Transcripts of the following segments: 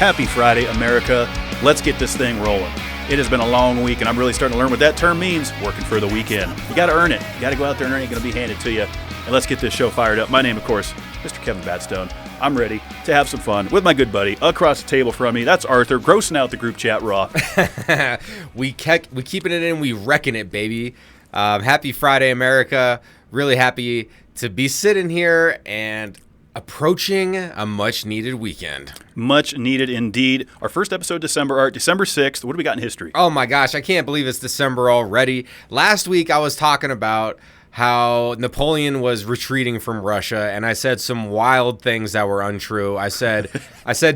Happy Friday, America. Let's get this thing rolling. It has been a long week, and I'm really starting to learn what that term means, working for the weekend. You got to earn it. You got to go out there and earn it. It's going to be handed to you. And let's get this show fired up. My name, of course, Mr. Kevin Batstone. I'm ready to have some fun with my good buddy across the table from me. That's Arthur, grossing out the group chat raw. we keeping it in. We wrecking it, baby. Happy Friday, America. Really happy to be sitting here and approaching a much-needed weekend. Much needed indeed. Our first episode, December 6th. What do we got in history? Oh my gosh, I can't believe it's December already. Last week I was talking about how Napoleon was retreating from Russia, and I said some wild things that were untrue. I said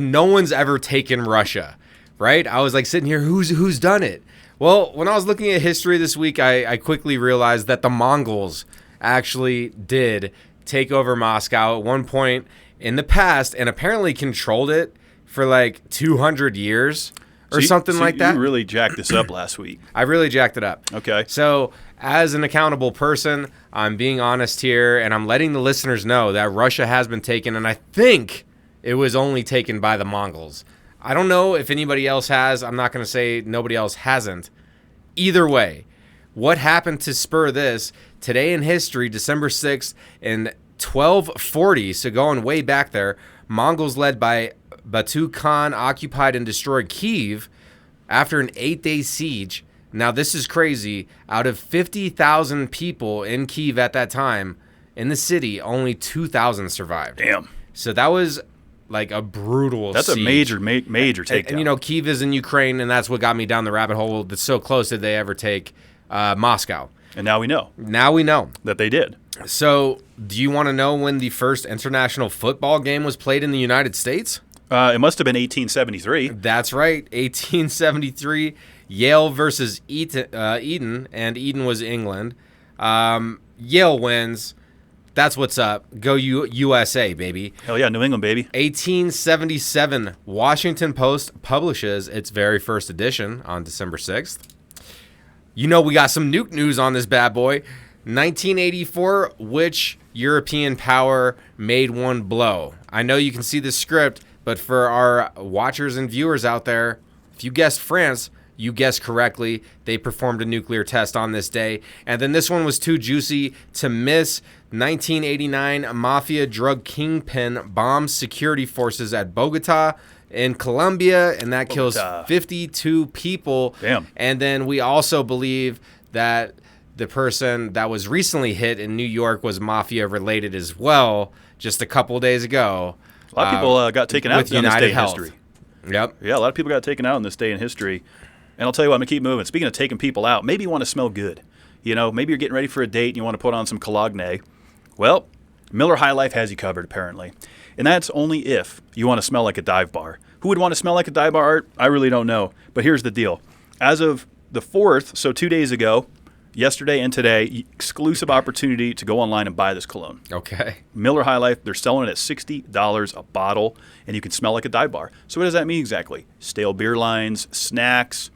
no one's ever taken Russia, right? I was like sitting here, who's done it? Well, when I was looking at history this week, I quickly realized that the Mongols actually did take over Moscow at one point in the past and apparently controlled it for like 200 years or something like that. You really jacked this up last week. I really jacked it up. Okay. So as an accountable person, I'm being honest here, and I'm letting the listeners know that Russia has been taken, and I think it was only taken by the Mongols. I don't know if anybody else has. I'm not going to say nobody else hasn't. Either way, what happened to spur this? Today in history, December 6th, in 1240, so going way back there, Mongols led by Batu Khan occupied and destroyed Kyiv after an 8-day siege. Now, this is crazy. Out of 50,000 people in Kyiv at that time, in the city, only 2,000 survived. Damn. So that was like a brutal That's siege. a major takedown. And, you know, Kyiv is in Ukraine, and that's what got me down the rabbit hole. That's so close did they ever take Moscow. And now we know. Now we know. That they did. So, do you want to know when the first international football game was played in the United States? It must have been 1873. That's right, 1873. Yale versus Eton, and Eton was England. Yale wins. That's what's up. Go USA, baby. Hell yeah, New England, baby. 1877, Washington Post publishes its very first edition on December 6th. You know we got some nuke news on this bad boy. 1984, which European power made one blow? I know you can see the script, but for our watchers and viewers out there, if you guessed France, you guessed correctly. They performed a nuclear test on this day. And then this one was too juicy to miss. 1989, Mafia drug kingpin bombs security forces at Bogota in Colombia, and that kills 52 people. Damn. And then we also believe that the person that was recently hit in New York was Mafia related as well, just a couple days ago. A lot of people got taken out on this day in history. Yep. Yeah, a lot of people got taken out on this day in history. And I'll tell you what, I'm going to keep moving. Speaking of taking people out, maybe you want to smell good. You know, maybe you're getting ready for a date and you want to put on some cologne. Well, Miller High Life has you covered, apparently. And that's only if you want to smell like a dive bar. Who would want to smell like a dive bar, Art? I really don't know. But here's the deal. As of the 4th, so 2 days ago, yesterday and today, exclusive opportunity to go online and buy this cologne. Okay. Miller High Life, they're selling it at $60 a bottle, and you can smell like a dive bar. So what does that mean exactly? Stale beer lines, snacks,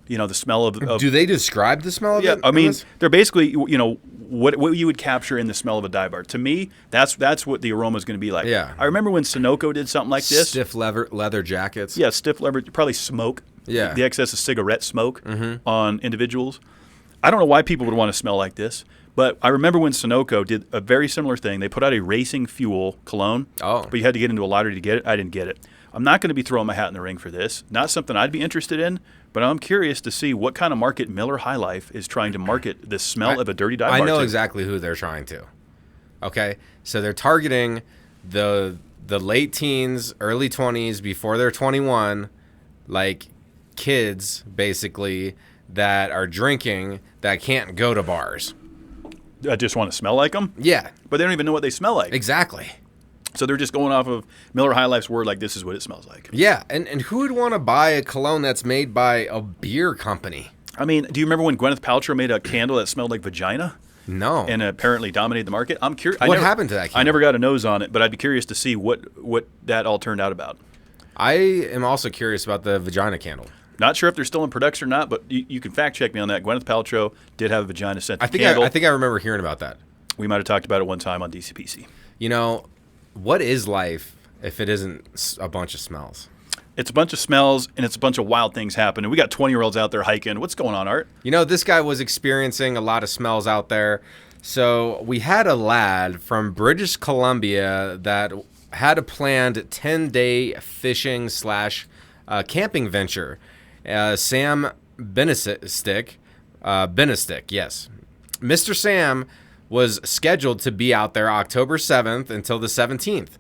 you know, the smell of Do they describe the smell of it? Yeah, I mean, they're basically, you know, what you would capture in the smell of a dive bar. To me, that's what the aroma is going to be like. Yeah. I remember when Sunoco did something like this. Stiff leather jackets. Yeah, stiff leather, probably smoke. Yeah. The excess of cigarette smoke on individuals. I don't know why people would want to smell like this, but I remember when Sunoco did a very similar thing. They put out a racing fuel cologne, but you had to get into a lottery to get it. I didn't get it. I'm not going to be throwing my hat in the ring for this. Not something I'd be interested in, but I'm curious to see what kind of market Miller High Life is trying to market the smell of a dirty dive bar. I know exactly who they're trying to. Okay? So they're targeting the late teens, early 20s, before they're 21, like kids, basically, that are drinking that can't go to bars. I just want to smell like them? Yeah. But they don't even know what they smell like. Exactly. So they're just going off of Miller High Life's word, like this is what it smells like. Yeah, and who would want to buy a cologne that's made by a beer company? I mean, do you remember when Gwyneth Paltrow made a candle that smelled like vagina? No. And apparently dominated the market? I'm curious. What happened to that candle? I never got a nose on it, but I'd be curious to see what that all turned out about. I am also curious about the vagina candle. Not sure if they're still in production or not, but you can fact check me on that. Gwyneth Paltrow did have a vagina scented candle. I think I remember hearing about that. We might have talked about it one time on DCPC. You know, what is life if it isn't a bunch of smells? It's a bunch of smells, and it's a bunch of wild things happening. We got 20-year-olds out there hiking. What's going on, Art? You know, this guy was experiencing a lot of smells out there. So we had a lad from British Columbia that had a planned 10-day fishing / camping venture. Sam Benestick, yes. Mr. Sam was scheduled to be out there October 7th until the 17th.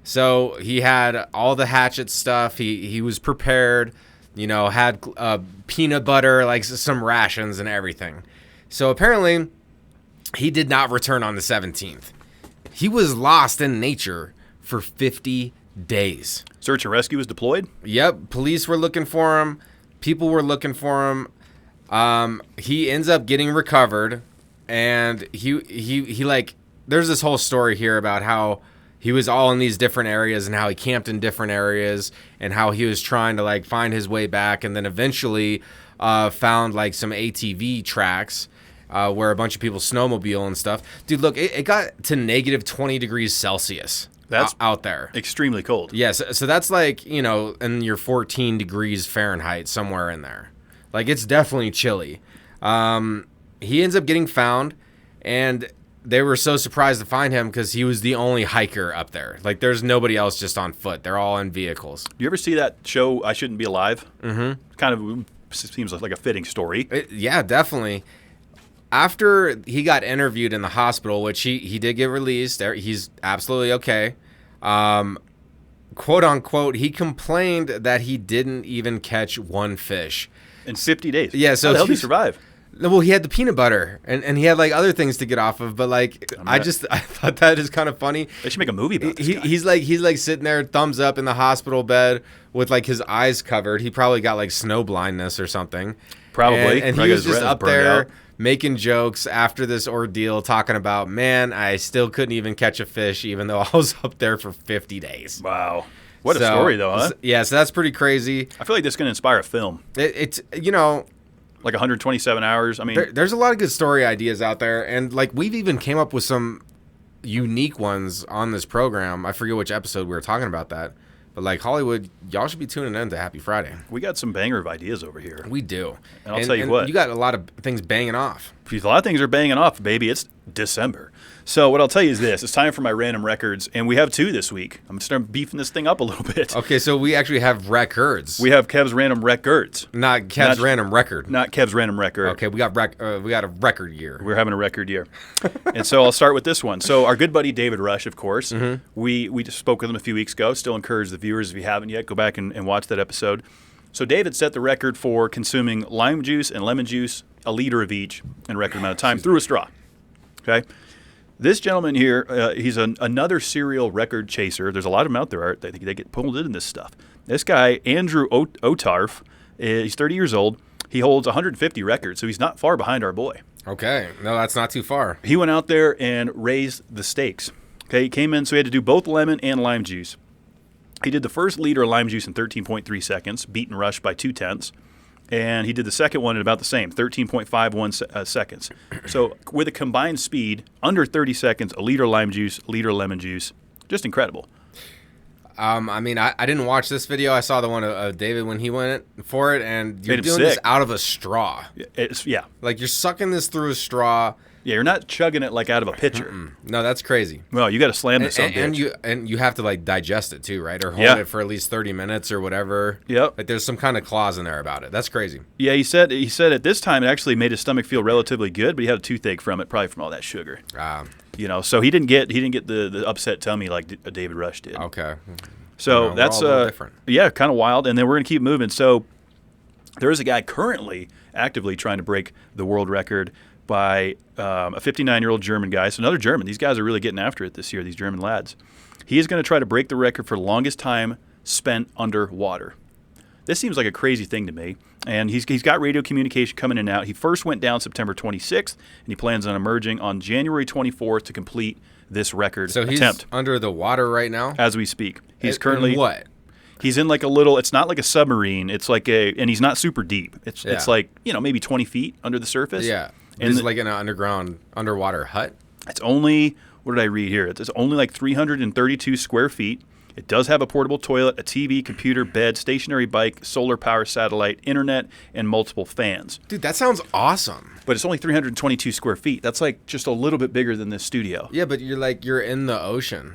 So he had all the hatchet stuff. He was prepared, you know, had peanut butter, like some rations and everything. So apparently he did not return on the 17th. He was lost in nature for 50 days. Search and rescue was deployed? Yep. Police were looking for him. People were looking for him. He ends up getting recovered, and he like, there's this whole story here about how he was all in these different areas and how he camped in different areas and how he was trying to like find his way back, and then eventually found like some ATV tracks where a bunch of people snowmobile and stuff. Dude, look, it got to negative 20 degrees Celsius. That's out there. Extremely cold. Yes, so that's like, you know, in your 14 degrees Fahrenheit, somewhere in there. Like, it's definitely chilly. He ends up getting found, and they were so surprised to find him because he was the only hiker up there. Like, there's nobody else just on foot. They're all in vehicles. You ever see that show, I Shouldn't Be Alive? Mm-hmm. Kind of seems like a fitting story. Yeah, definitely. After he got interviewed in the hospital, which he did get released, he's absolutely okay. Quote unquote, he complained that he didn't even catch one fish in 50 days. Yeah, so how the hell did he survive? Well, he had the peanut butter, and he had like other things to get off of. But like, I thought that is kind of funny. They should make a movie about this guy. He's like sitting there, thumbs up in the hospital bed with like his eyes covered. He probably got like snow blindness or something. Probably. And he was just up there making jokes after this ordeal, talking about, man, I still couldn't even catch a fish, even though I was up there for 50 days. Wow. What a story, though, huh? Yeah, so that's pretty crazy. I feel like this is going to inspire a film. It's, you know, like 127 hours. I mean, there's a lot of good story ideas out there, and like we've even came up with some unique ones on this program. I forget which episode we were talking about that. But like Hollywood, y'all should be tuning in to Happy Friday. We got some banger of ideas over here. We do. And I'll tell you what. You got a lot of things banging off. A lot of things are banging off, baby. It's December. So what I'll tell you is this. It's time for my random records, and we have two this week. I'm starting beefing this thing up a little bit. Okay, so we actually have records. We have Kev's random records. Not Kev's random record. Not Kev's random record. Okay, we got a record year. We're having a record year. And so I'll start with this one. So our good buddy David Rush, of course, we just spoke with him a few weeks ago. Still encourage the viewers, if you haven't yet, go back and watch that episode. So David set the record for consuming lime juice and lemon juice, a liter of each, in a record amount of time through a straw. Okay? This gentleman here, he's another serial record chaser. There's a lot of them out there, Art. They get pulled into this stuff. This guy, Andrew Otarf, he's 30 years old. He holds 150 records, so he's not far behind our boy. Okay. No, that's not too far. He went out there and raised the stakes. Okay, he came in, so he had to do both lemon and lime juice. He did the first liter of lime juice in 13.3 seconds, beaten Rush by 0.2. And he did the second one at about the same, 13.51 seconds. So with a combined speed, under 30 seconds, a liter lime juice, liter lemon juice. Just incredible. I mean, I didn't watch this video. I saw the one of David when he went for it, and you're doing this out of a straw. Yeah. Like, you're sucking this through a straw. Yeah, you're not chugging it like out of a pitcher. No, that's crazy. Well, you got to slam this up, and you have to like digest it too, right? Or hold it for at least 30 minutes or whatever. Yep. Like, there's some kind of clause in there about it. That's crazy. Yeah, he said at this time it actually made his stomach feel relatively good, but he had a toothache from it, probably from all that sugar. You know, so he didn't get the upset tummy like David Rush did. Okay. So that's different. Yeah, kind of wild. And then we're gonna keep moving. So there is a guy currently actively trying to break the world record by a 59-year-old German guy. So another German. These guys are really getting after it this year, these German lads. He is going to try to break the record for longest time spent underwater. This seems like a crazy thing to me. And he's got radio communication coming in and out. He first went down September 26th, and he plans on emerging on January 24th to complete this record attempt. So he's under the water right now? As we speak. He's currently... In what? He's in like a little, it's not like a submarine. It's like and he's not super deep. It's like, maybe 20 feet under the surface. Yeah. And it's like an underwater hut? It's only, what did I read here? It's only like 332 square feet. It does have a portable toilet, a TV, computer, bed, stationary bike, solar power satellite, internet, and multiple fans. Dude, that sounds awesome. But it's only 322 square feet. That's like just a little bit bigger than this studio. Yeah, but you're in the ocean.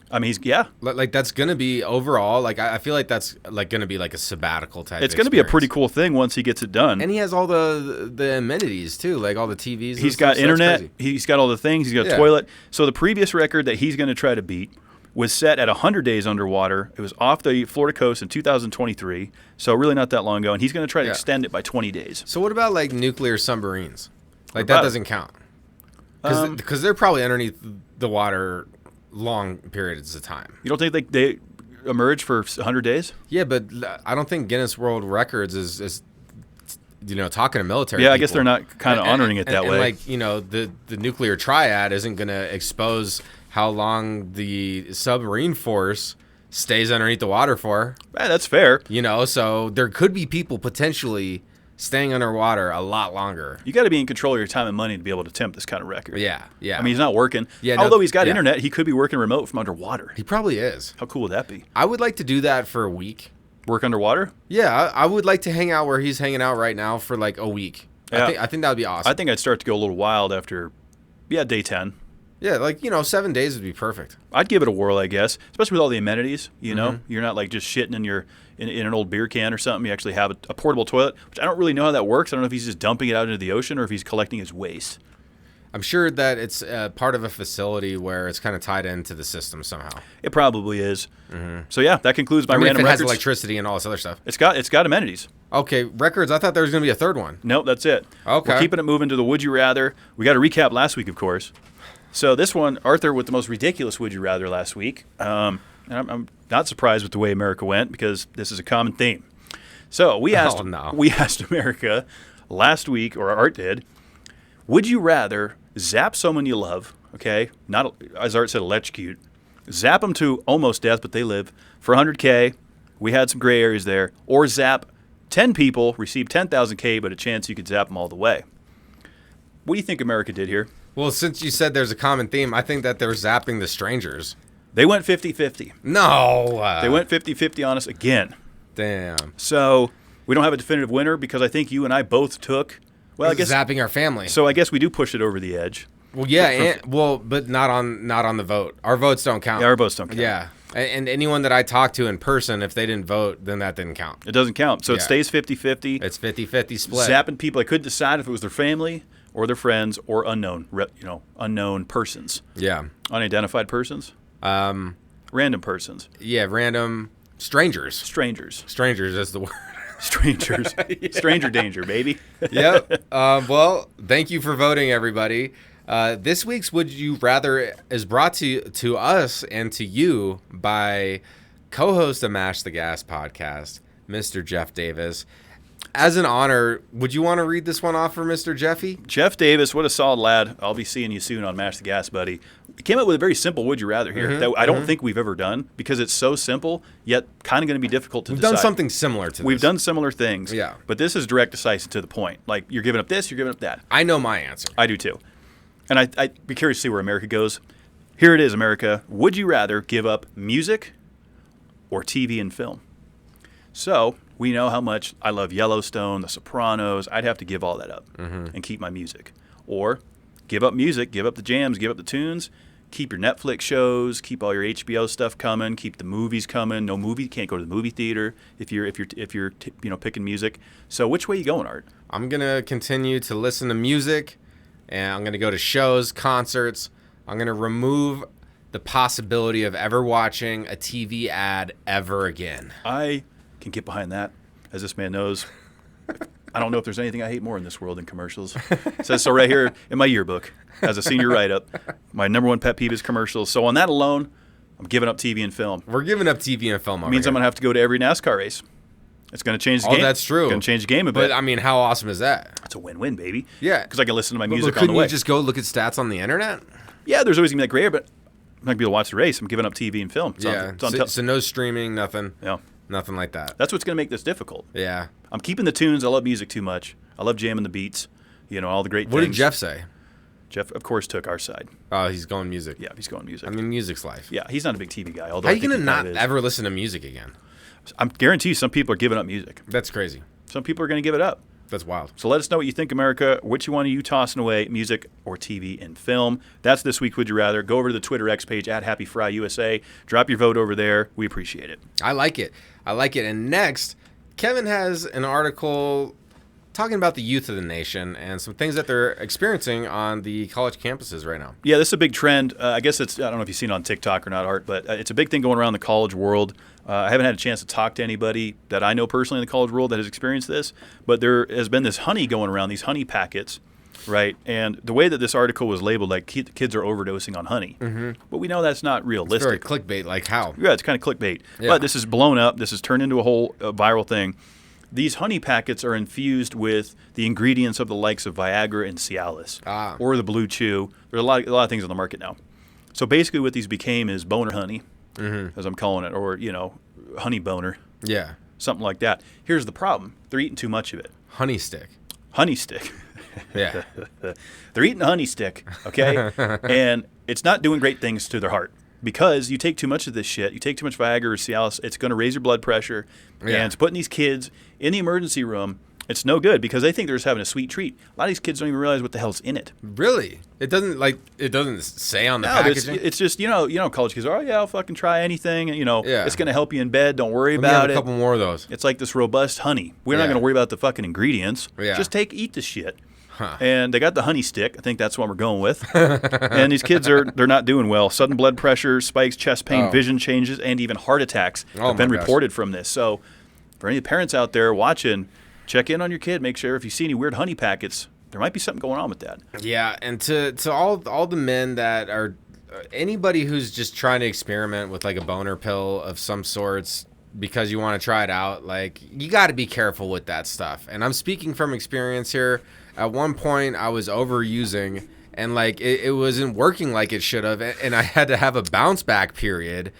I mean, Like that's gonna be overall. Like I feel like that's like gonna be like a sabbatical type. It's gonna be a pretty cool thing once he gets it done. And he has all the amenities too, like all the TVs. He's got internet. He's got all the things. He's got a toilet. So the previous record that he's going to try to beat was set at 100 days underwater. It was off the Florida coast in 2023. So really not that long ago. And he's going to try to extend it by 20 days. So what about like nuclear submarines? Like that doesn't count because they're probably underneath the water long periods of time. You don't think they emerge for 100 days? Yeah, but I don't think Guinness World Records is talking to military people. I guess they're not kind of honoring it that way. And like, the nuclear triad isn't going to expose how long the submarine force stays underneath the water for. That's fair. So there could be people potentially staying underwater a lot longer. You got to be in control of your time and money to be able to attempt this kind of record. Yeah. I mean, he's not working. Although he's got internet, he could be working remote from underwater. He probably is. How cool would that be? I would like to do that for a week. Work underwater? Yeah, I would like to hang out where he's hanging out right now for like a week. Yeah. I think that would be awesome. I think I'd start to go a little wild after, day 10. Yeah, like, 7 days would be perfect. I'd give it a whirl, I guess, especially with all the amenities, You're not like just shitting in an old beer can or something. You actually have a portable toilet, which I don't really know how that works. I don't know if he's just dumping it out into the ocean or if he's collecting his waste. I'm sure that it's part of a facility where it's kind of tied into the system somehow. It probably is. Mm-hmm. So, that concludes my random if it records. has electricity and all this other stuff. It's got amenities. Okay, records. I thought there was going to be a third one. Nope, that's it. Okay. We're keeping it moving to the Would You Rather. We got to recap last week, of course. So this one, Arthur with the most ridiculous Would You Rather last week. And I'm not surprised with the way America went because this is a common theme. So we asked America last week, or Art did, would you rather zap someone you love, okay, not, as Art said, electrocute, zap them to almost death, but they live, for $100K, we had some gray areas there, or zap 10 people, receive $10,000K, but a chance you could zap them all the way. What do you think America did here? Well, since you said there's a common theme, I think that they're zapping the strangers. They went 50-50. No. They went 50-50 on us again. Damn. So we don't have a definitive winner because I think you and I both took, well, I guess zapping our family. So I guess we do push it over the edge. Well, yeah, but not on the vote. Our votes don't count. Yeah, our votes don't count. Yeah. And anyone that I talked to in person, if they didn't vote, then that didn't count. It doesn't count. So it stays 50-50. It's 50-50 split. Zapping people. I couldn't decide if it was their family or their friends or unknown persons. Yeah. Unidentified persons? Random persons. Yeah, random strangers. Strangers is the word. Strangers. Yeah. Stranger danger, baby. Yep. Well, thank you for voting, everybody. This week's Would You Rather is brought to us and to you by co-host of Mash the Gas podcast, Mr. Jeff Davis. As an honor, would you want to read this one off for Mr. Jeffy? Jeff Davis, what a solid lad. I'll be seeing you soon on Mash the Gas, buddy. He came up with a very simple Would You Rather here that I don't think we've ever done because it's so simple, yet kind of going to be difficult to decide. We've done something similar to this. We've done similar things. Yeah. But this is direct, decisive, to the point. Like, you're giving up this, you're giving up that. I know my answer. I do too. And I'd be curious to see where America goes. Here it is, America. Would you rather give up music or TV and film? So we know how much I love Yellowstone, The Sopranos. I'd have to give all that up and keep my music. Or give up music, give up the jams, give up the tunes, keep your Netflix shows, keep all your HBO stuff coming, keep the movies coming. No movie, can't go to the movie theater if you're picking music. So which way you going, Art? I'm gonna continue to listen to music, and I'm gonna go to shows, concerts. I'm gonna remove the possibility of ever watching a TV ad ever again. I can get behind that. As this man knows, I don't know if there's anything I hate more in this world than commercials. It says so right here in my yearbook as a senior write-up. My number one pet peeve is commercials. So on that alone, I'm giving up TV and film. We're giving up TV and film. It means I'm going to have to go to every NASCAR race. It's going to change the game. Oh, that's true. It's going to change the game a bit. But, I mean, how awesome is that? It's a win-win, baby. Yeah. Because I can listen to my music but on the way. Couldn't you just go look at stats on the internet? Yeah, there's always going to be that gray area, but I'm not going to be able to watch the race. I'm giving up TV and film. So no streaming, nothing. Yeah. Nothing like that. That's what's going to make this difficult. Yeah. I'm keeping the tunes. I love music too much. I love jamming the beats. All the great things. What did Jeff say? Jeff, of course, took our side. Oh, he's going music. Yeah, he's going music. I mean, music's life. Yeah, he's not a big TV guy. Although How are you going to not ever listen to music again? I'm guarantee you some people are giving up music. That's crazy. Some people are going to give it up. That's wild. So let us know what you think, America. Which one are you tossing away, music or TV and film? That's this week, Would You Rather. Go over to the Twitter X page at HappyFryUSA. Drop your vote over there. We appreciate it. I like it. And next, Kevin has an article talking about the youth of the nation and some things that they're experiencing on the college campuses right now. Yeah, this is a big trend. I guess I don't know if you've seen it on TikTok or not, Art, but it's a big thing going around the college world. I haven't had a chance to talk to anybody that I know personally in the college world that has experienced this, but there has been this honey going around, these honey packets, right? And the way that this article was labeled, like kids are overdosing on honey. Mm-hmm. But we know that's not realistic. It's very clickbait, like how? Yeah, it's kind of clickbait. Yeah. But this is blown up. This has turned into a whole viral thing. These honey packets are infused with the ingredients of the likes of Viagra and Cialis or the Blue Chew. There's a lot of things on the market now. So basically what these became is boner honey, as I'm calling it, or, honey boner. Yeah. Something like that. Here's the problem. They're eating too much of it. Honey stick. Honey stick. Yeah. They're eating a honey stick, okay? And it's not doing great things to their heart. Because you take too much of this shit, you take too much Viagra or Cialis, it's going to raise your blood pressure. Yeah. And it's putting these kids in the emergency room. It's no good because they think they're just having a sweet treat. A lot of these kids don't even realize what the hell's in it. Really? It doesn't say on the packaging? It's just, college kids are, I'll fucking try anything. It's going to help you in bed. Don't worry Let me about have it. a couple more of those. It's like this robust honey. We're not going to worry about the fucking ingredients. Yeah. Just eat the shit. Huh. And they got the honey stick. I think that's what we're going with. And these kids they're not doing well. Sudden blood pressure, spikes, chest pain, vision changes, and even heart attacks have been reported from this. So for any parents out there watching, check in on your kid. Make sure if you see any weird honey packets, there might be something going on with that. Yeah, and to all the men that are anybody who's just trying to experiment with like a boner pill of some sorts because you want to try it out, like you got to be careful with that stuff. And I'm speaking from experience here. At one point, I was overusing, and like it wasn't working like it should have, and I had to have a bounce back period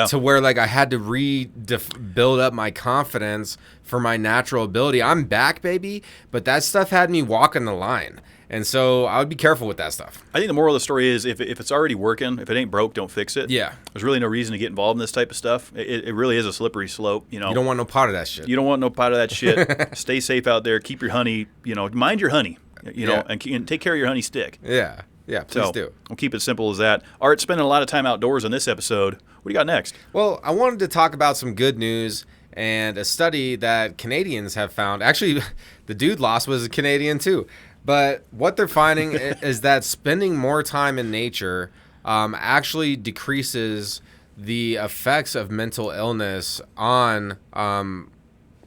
to where like I had to build up my confidence for my natural ability. I'm back, baby, but that stuff had me walking the line, and so I would be careful with that stuff. I think the moral of the story is if it's already working, if it ain't broke, don't fix it. Yeah. There's really no reason to get involved in this type of stuff. It really is a slippery slope. You don't want no part of that shit. You don't want no part of that shit. Stay safe out there. Keep your honey, mind your honey, and take care of your honey stick. Yeah. Yeah, please do. We'll keep it simple as that. Art, spending a lot of time outdoors on this episode. What do you got next? Well, I wanted to talk about some good news and a study that Canadians have found. Actually, the dude lost was a Canadian too. But what they're finding is that spending more time in nature actually decreases the effects of mental illness on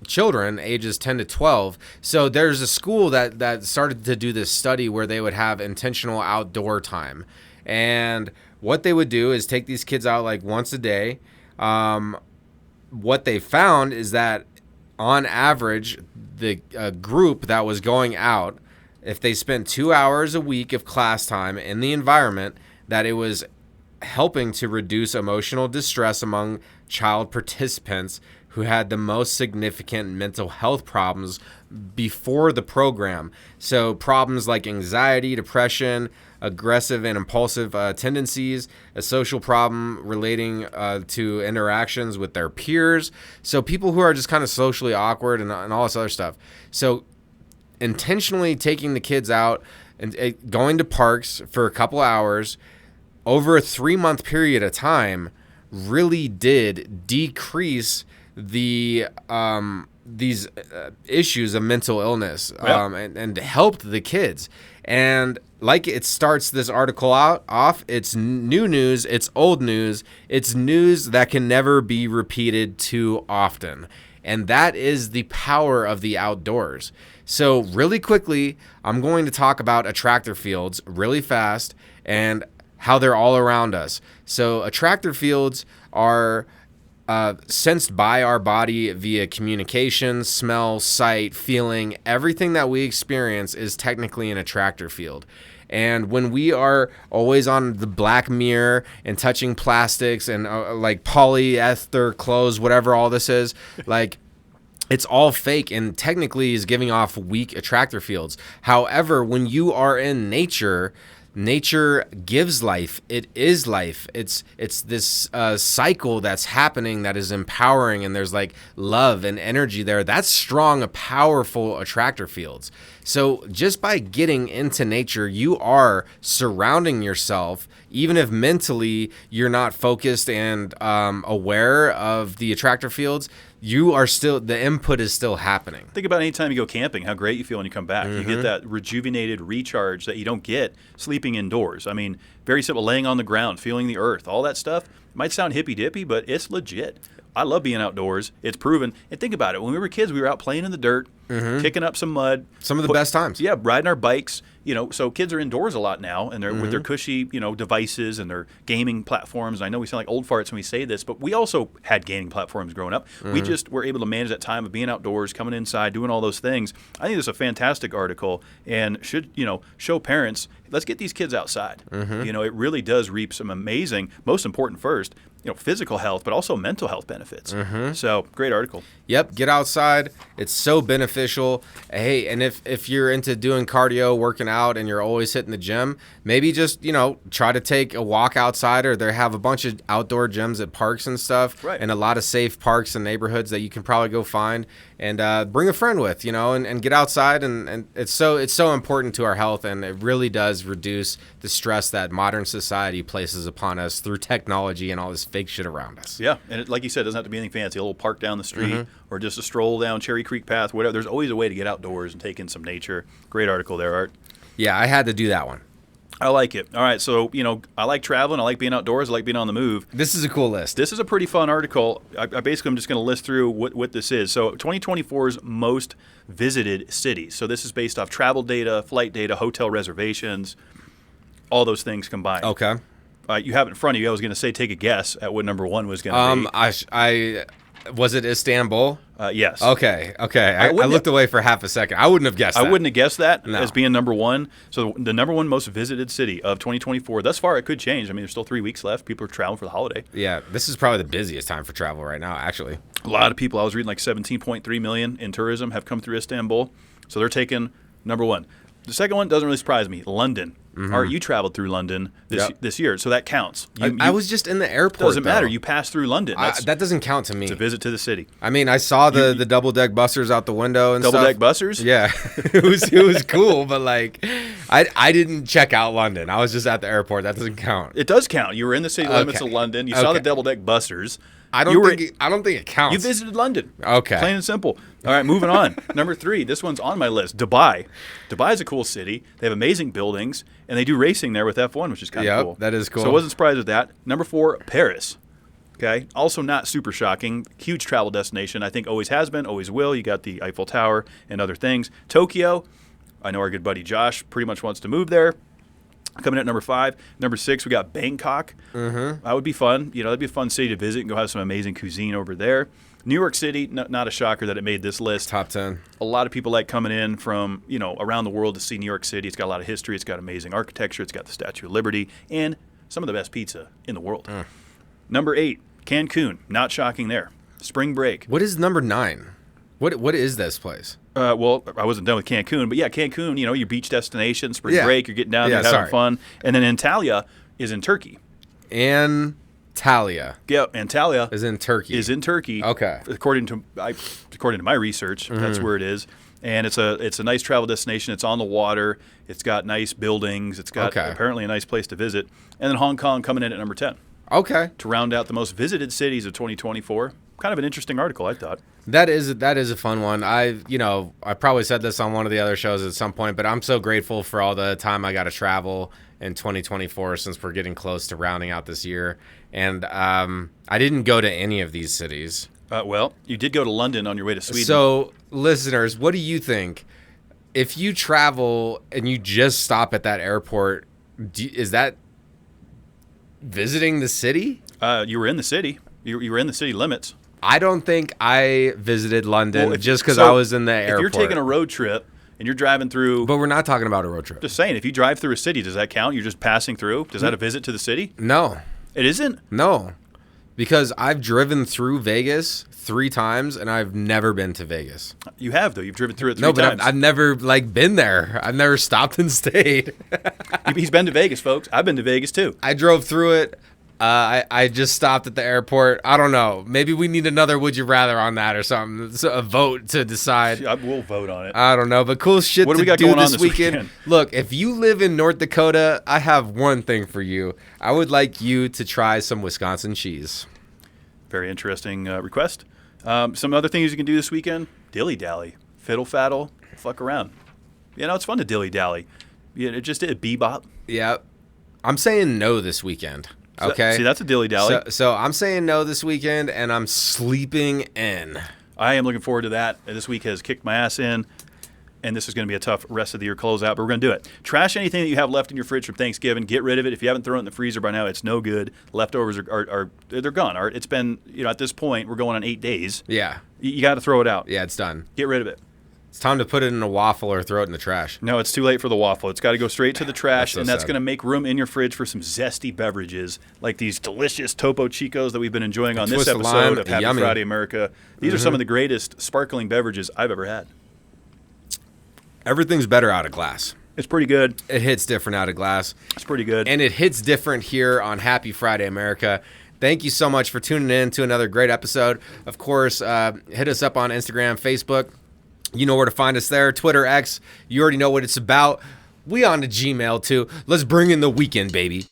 children ages 10 to 12. So there's a school that started to do this study where they would have intentional outdoor time. And what they would do is take these kids out like once a day. What they found is that on average, the group that was going out, if they spent 2 hours a week of class time in the environment, that it was helping to reduce emotional distress among child participants who had the most significant mental health problems before the program. So problems like anxiety, depression, aggressive and impulsive tendencies, a social problem relating to interactions with their peers. So people who are just kind of socially awkward and all this other stuff. So intentionally taking the kids out and going to parks for a couple hours over a 3-month period of time really did decrease the these issues of mental illness and helped the kids. And like it starts this article off, it's new news, it's old news, it's news that can never be repeated too often. And that is the power of the outdoors. So really quickly, I'm going to talk about attractor fields really fast and how they're all around us. So attractor fields are sensed by our body via communication, smell, sight, feeling. Everything that we experience is technically an attractor field. And when we are always on the black mirror and touching plastics and like polyester clothes, whatever all this is, like it's all fake and technically is giving off weak attractor fields. However, when you are in nature, nature gives life. It is life. It's this cycle that's happening that is empowering, and there's like love and energy there. That's strong, powerful attractor fields. So just by getting into nature, you are surrounding yourself, even if mentally you're not focused and aware of the attractor fields, you are still, the input is still happening. Think about any time you go camping, how great you feel when you come back. You get that rejuvenated recharge that you don't get sleeping indoors. I mean, very simple, laying on the ground, feeling the earth, all that stuff. Might sound hippy-dippy, but it's legit. I love being outdoors. It's proven. And think about it. When we were kids, we were out playing in the dirt, kicking up some mud. Some of the best times. Yeah, riding our bikes. You know, so kids are indoors a lot now, and they're with their cushy, devices and their gaming platforms. And I know we sound like old farts when we say this, but we also had gaming platforms growing up. We just were able to manage that time of being outdoors, coming inside, doing all those things. I think this is a fantastic article, and should show parents, let's get these kids outside. It really does reap some amazing, most important first, physical health, but also mental health benefits. So great article. Yep, get outside. It's so beneficial. Hey, and if you're into doing cardio, working out, and you're always hitting the gym, maybe just, try to take a walk outside, or they have a bunch of outdoor gyms at parks and stuff, right, and a lot of safe parks and neighborhoods that you can probably go find, and bring a friend with, and get outside, and it's so important to our health, and it really does reduce the stress that modern society places upon us through technology and all this fake shit around us. Yeah, and like you said, it doesn't have to be anything fancy. A little park down the street or just a stroll down Cherry Creek Path, whatever. There's always a way to get outdoors and take in some nature. Great article there, Art. Yeah, I had to do that one. I like it. All right, so, I like traveling. I like being outdoors. I like being on the move. This is a cool list. This is a pretty fun article. I basically am just going to list through what this is. So 2024's most visited cities. So this is based off travel data, flight data, hotel reservations, all those things combined. Okay. You have it in front of you. I was going to say take a guess at what number one was going to be. Was it Istanbul? Yes. Okay. I looked away for half a second. I wouldn't have guessed that. I wouldn't have guessed that as being number one. So the number one most visited city of 2024. Thus far, it could change. I mean, there's still 3 weeks left. People are traveling for the holiday. Yeah, this is probably the busiest time for travel right now, actually. A lot of people, I was reading like 17.3 million in tourism have come through Istanbul. So they're taking number one. The second one doesn't really surprise me. London. Art, you traveled through London this year, so that counts. I was just in the airport. Doesn't matter. You passed through London. That doesn't count to me. It's a visit to the city. I mean, I saw the double-deck busters out the window and double-deck busters? Yeah. it was cool, but like I didn't check out London. I was just at the airport. That doesn't count. It does count. You were in the city limits of London. You saw the double-deck busters. I don't think it counts. You visited London. Okay. Plain and simple. All right, moving on. Number 3. This one's on my list. Dubai. Dubai is a cool city. They have amazing buildings, and they do racing there with F1, which is kind of cool. That is cool. So I wasn't surprised with that. Number 4, Paris. Okay. Also not super shocking. Huge travel destination. I think always has been, always will. You got the Eiffel Tower and other things. Tokyo. I know our good buddy Josh pretty much wants to move there. Coming in at number 5. Number 6, we got Bangkok. That would be fun. That'd be a fun city to visit and go have some amazing cuisine over there. New York City, not a shocker that it made this list. Top 10. A lot of people like coming in from, around the world to see New York City. It's got a lot of history. It's got amazing architecture. It's got the Statue of Liberty and some of the best pizza in the world. Number 8, Cancun. Not shocking there. Spring break. What is number 9? What is this place? Well, I wasn't done with Cancun, but yeah, Cancun, your beach destination, spring break, you're getting down there having fun. And then Antalya is in Turkey. Antalya. Yeah, Antalya is in Turkey. Okay. According to my research, that's where it is. And it's a nice travel destination. It's on the water. It's got nice buildings. It's got apparently a nice place to visit. And then Hong Kong coming in at number 10. Okay. To round out the most visited cities of 2024. Kind of an interesting article, I thought. That is a fun one. I probably said this on one of the other shows at some point, but I'm so grateful for all the time I got to travel in 2024 since we're getting close to rounding out this year. And I didn't go to any of these cities. Well, you did go to London on your way to Sweden. So, listeners, what do you think? If you travel and you just stop at that airport, is that visiting the city? You were in the city. You were in the city limits. I don't think I visited London just because I was in the airport. If you're taking a road trip and you're driving through... But we're not talking about a road trip. Just saying, if you drive through a city, does that count? You're just passing through? Is that a visit to the city? No. It isn't? No. Because I've driven through Vegas 3 times, and I've never been to Vegas. You have, though. You've driven through it 3 No, times. but I've never, been there. I've never stopped and stayed. He's been to Vegas, folks. I've been to Vegas, too. I drove through it. I just stopped at the airport. I don't know. Maybe we need another would you rather on that or something. So a vote to decide. We'll vote on it. I don't know, but cool shit What do to we got do going on this this weekend. weekend? Look, if you live in North Dakota, I have one thing for you. I would like you to try some Wisconsin cheese. Very interesting request. Some other things you can do this weekend: dilly-dally, fiddle-faddle, fuck around. It's fun to dilly-dally. It just did bebop. Yeah. I'm saying no this weekend. Okay. See, that's a dilly-dally. So I'm saying no this weekend, and I'm sleeping in. I am looking forward to that. This week has kicked my ass in, and this is going to be a tough rest of the year closeout, but we're going to do it. Trash anything that you have left in your fridge from Thanksgiving. Get rid of it. If you haven't thrown it in the freezer by now, it's no good. Leftovers are they're gone. It's been, at this point, we're going on 8 days. Yeah. You got to throw it out. Yeah, it's done. Get rid of it. It's time to put it in a waffle or throw it in the trash. No, it's too late for the waffle. It's got to go straight to the trash, That's so that's sad. going to make room in your fridge for some zesty beverages like these delicious Topo Chicos that we've been enjoying on this twist of episode lime, of Happy yummy. Friday America. These are some of the greatest sparkling beverages I've ever had. Everything's better out of glass. It's pretty good. It hits different out of glass. It's pretty good. And it hits different here on Happy Friday America. Thank you so much for tuning in to another great episode. Of course, hit us up on Instagram, Facebook. You know where to find us there. Twitter, X. You already know what it's about. We on to Gmail, too. Let's bring in the weekend, baby.